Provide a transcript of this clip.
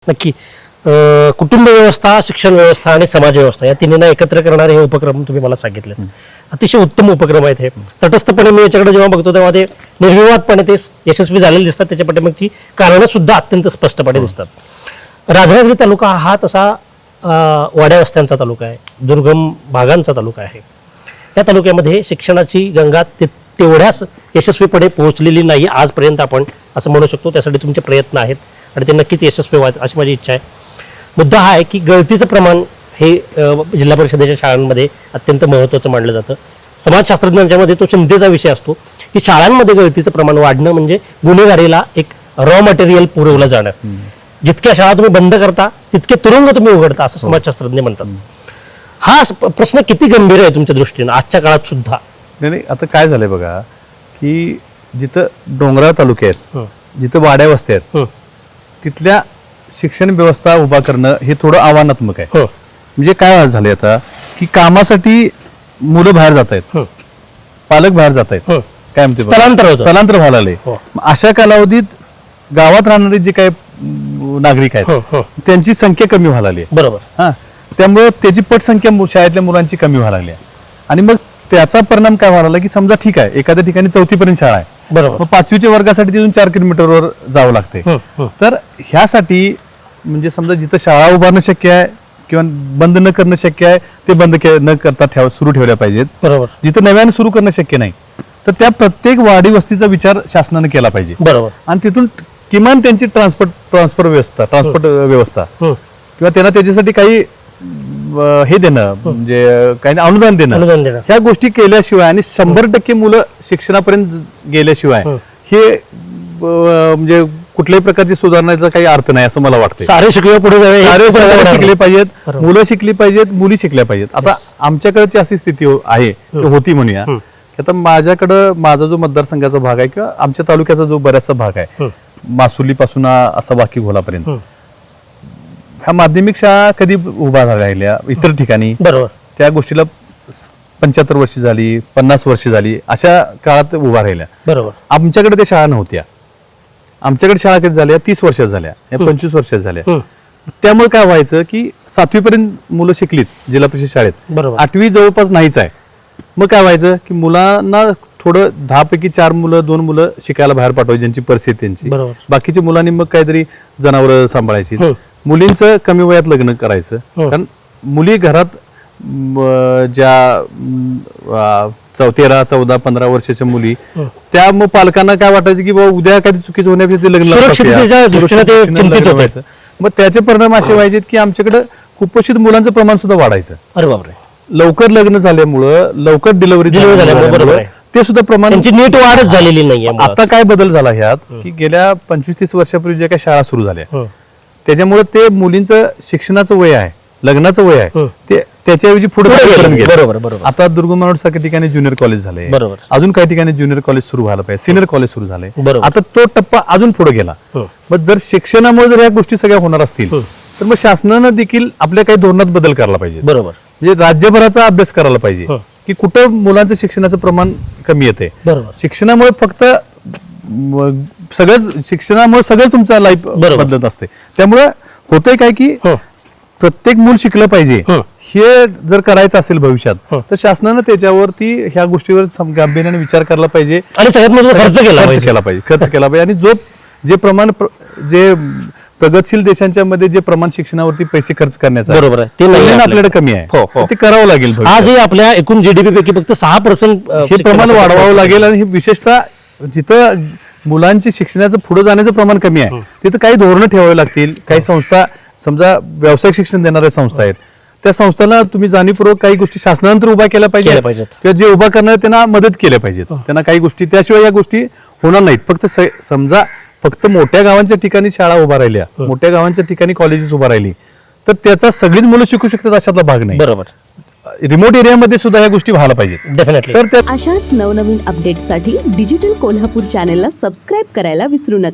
नक्की. कुटुंब व्यवस्था, शिक्षण व्यवस्था आणि समाज व्यवस्था या तिन्हींना एकत्र करणारे हे उपक्रम तुम्ही मला सांगितले. अतिशय उत्तम उपक्रम आहेत हे. तटस्थपणे मी याच्याकडे जेव्हा बघतो तेव्हा ते निर्विवादपणे ते यशस्वी झालेले दिसतात. त्याच्या पाठीमागची कारणं सुद्धा अत्यंत स्पष्टपणे दिसतात. राधानगरी तालुका हा तसा वाड्या वस्त्यांचा तालुका आहे, दुर्गम भागांचा तालुका आहे. या तालुक्यामध्ये शिक्षणाची गंगा तेवढ्याच यशस्वीपणे पोहोचलेली नाही आजपर्यंत, आपण असं म्हणू शकतो. त्यासाठी तुमचे प्रयत्न आहेत आणि ते नक्कीच यशस्वी व्हावेत अशी माझी इच्छा आहे. मुद्दा हा आहे की गळतीचं प्रमाण हे जिल्हा परिषदेच्या शाळांमध्ये अत्यंत महत्त्वाचं मानलं जातं. समाजशास्त्रज्ञांच्या मध्ये तो चिंतेचा विषय असतो की शाळांमध्ये गळतीचं प्रमाण वाढणं म्हणजे गुन्हेगारीला एक रॉ मटेरियल पुरवलं जाणं. जितक्या शाळा तुम्ही बंद करता तितके तुरुंग तुम्ही उघडता असं समाजशास्त्रज्ञ म्हणतात. हा प्रश्न किती गंभीर आहे तुमच्या दृष्टीनं आजच्या काळात सुद्धा? नाही, आता काय झालंय बघा की जिथं डोंगराळ तालुके आहेत, जिथं वाड्या वस्त्या आहेत, तिथल्या शिक्षण व्यवस्था उभा करणं हे थोडं आव्हानात्मक आहे. म्हणजे काय झालंय आता की कामासाठी मुलं बाहेर जात आहेत, पालक बाहेर जात आहेत, काय म्हणते स्थलांतर व्हायला लागले. अशा कालावधीत गावात राहणारे जे काही नागरिक आहेत त्यांची संख्या कमी व्हायला लागली. बरोबर. हा, त्यामुळे त्याची पटसंख्या शाळेतल्या मुलांची कमी व्हायला लागली. आणि मग त्याचा परिणाम काय व्हायला की समजा ठीक आहे एखाद्या ठिकाणी 4थी पर्यंत शाळा आहे, बरोबर, 5वीच्या वर्गासाठी तिथून 4 किलोमीटरवर जावं लागते. तर ह्यासाठी म्हणजे समजा जिथं शाळा उभारणं शक्य आहे किंवा बंद न करणं शक्य आहे ते बंद न करता सुरू ठेवल्या पाहिजेत. बरोबर. जिथं नव्याने सुरू करणं शक्य नाही तर त्या प्रत्येक वाडी वस्तीचा विचार शासनाने केला पाहिजे. बरोबर. आणि तिथून किमान त्यांची ट्रान्सपोर्ट व्यवस्था किंवा त्यांना त्याच्यासाठी काही हे देणं म्हणजे काही अनुदान देणं, ह्या गोष्टी केल्याशिवाय आणि 100% मुलं शिक्षणापर्यंत गेल्याशिवाय हे म्हणजे कुठल्याही प्रकारची सुधारण्याचा काही अर्थ नाही असं मला वाटतं. सारे शिकले पुढे शिकले पाहिजेत, मुलं शिकली पाहिजेत, मुली शिकल्या पाहिजेत. आता आमच्याकडची अशी स्थिती आहे होती म्हणूया. आता माझ्याकडं माझा जो मतदारसंघाचा भाग आहे किंवा आमच्या तालुक्याचा जो बराचसा भाग आहे, मासुली पासून असा बाकी घोलापर्यंत, ह्या माध्यमिक शाळा कधी उभा राहिल्या इतर ठिकाणी. बरोबर. त्या गोष्टीला 75 वर्ष झाली, 50 वर्ष झाली, अशा काळात उभा राहिल्या. बरोबर. आमच्याकडे त्या शाळा नव्हत्या. आमच्याकडे शाळा कधी झाल्या 30 वर्षात झाल्या, 25 वर्षात झाल्या. त्यामुळे काय व्हायचं की 7वी पर्यंत मुलं शिकलीत जिल्हा परिषद शाळेत, 8वी जवळपास नाहीच आहे. मग काय व्हायचं की मुलांना थोडं 10 पैकी 4 मुलं 2 मुलं शिकायला बाहेर पाठवायची ज्यांची परिस्थिती त्यांची. बाकीच्या मुलांनी मग काहीतरी जनावर सांभाळायची. मुलींचं कमी वयात लग्न करायचं, कारण मुली घरात ज्या 13, 14, 15 वर्षाच्या मुली, त्या मग पालकांना काय वाटायचं की बाबा उद्या काही चुकीचं होण्यापेक्षा लग्न. मग त्याचे परिणाम असे व्हायचे की आमच्याकडे कुपोषित मुलांचं प्रमाण सुद्धा वाढायचं. अरे बापरे. लवकर लग्न झाल्यामुळं, लवकर डिलिव्हरी झाल्यामुळे ते सुद्धा प्रमाण नीट वाढच झालेली नाही. आता काय बदल झाला ह्यात की गेल्या 25-30 वर्षापूर्वी ज्या काही शाळा सुरू झाल्या त्याच्यामुळे ते मुलींचं शिक्षणाचं वय आहे, लग्नाचं वय आहे, ते त्याच्याऐवजी पुढे गेलं. आता दुर्गम सारख्या ठिकाणी ज्युनियर कॉलेज झाले, अजून काही ठिकाणी ज्युनियर कॉलेज सुरू व्हायला पाहिजे, सिनियर कॉलेज सुरू झाले. आता तो टप्पा अजून पुढे गेला. मग जर शिक्षणामुळे जर या गोष्टी सगळ्या होणार असतील तर मग शासनानं देखील आपल्या काही धोरणात बदल करायला पाहिजे. बरोबर. म्हणजे राज्यभराचा अभ्यास करायला पाहिजे की कुठं मुलांचं शिक्षणाचं प्रमाण कमी येते. शिक्षणामुळे फक्त शिक्षणामुळे सगळंच तुमचं लाईफ बदलत असते. त्यामुळे होतंय काय की प्रत्येक मूल शिकलं पाहिजे हे जर करायचं असेल भविष्यात तर शासनानं त्याच्यावरती ह्या गोष्टीवर गांभीर्याने विचार करायला पाहिजे आणि सगळ्यात महत्त्वाचं खर्च केला पाहिजे. आणि जे प्रमाण जे प्रगतशील देशांच्या मध्ये जे प्रमाण शिक्षणावरती पैसे खर्च करण्याचं बरोबर आहे ते आपल्याकडे कमी आहे, ते करावं लागेल. आजही आपल्या एकूण जीडीपी पैकी फक्त 6% हे प्रमाण वाढवावं लागेल. आणि विशेषतः जिथं मुलांची शिक्षणाचं पुढे जाण्याचं प्रमाण कमी आहे तिथं काही धोरणं ठेवावी लागतील. काही संस्था, समजा व्यावसायिक शिक्षण देणाऱ्या संस्था आहेत, त्या संस्थांना तुम्ही जाणीवपूर्वक काही गोष्टी शासनानंतर उभा केल्या पाहिजेत किंवा जे उभा करणार त्यांना मदत केल्या पाहिजेत. त्यांना काही गोष्टी, त्याशिवाय या गोष्टी होणार नाहीत. फक्त मोठ्या गावांच्या ठिकाणी शाळा उभा राहिल्या, मोठ्या गावांच्या ठिकाणी कॉलेजेस उभा राहिली तर त्याचा सगळीच मुलं शिकू शकतात अशातला भाग नाही. बरोबर. रिमोट एरियामध्ये सुद्धा या गोष्टी व्हायला पाहिजेत. डेफिनेटली. तर अशाच नवनवीन अपडेटसाठी डिजिटल कोल्हापूर चॅनेलला सबस्क्राईब करायला विसरू नका.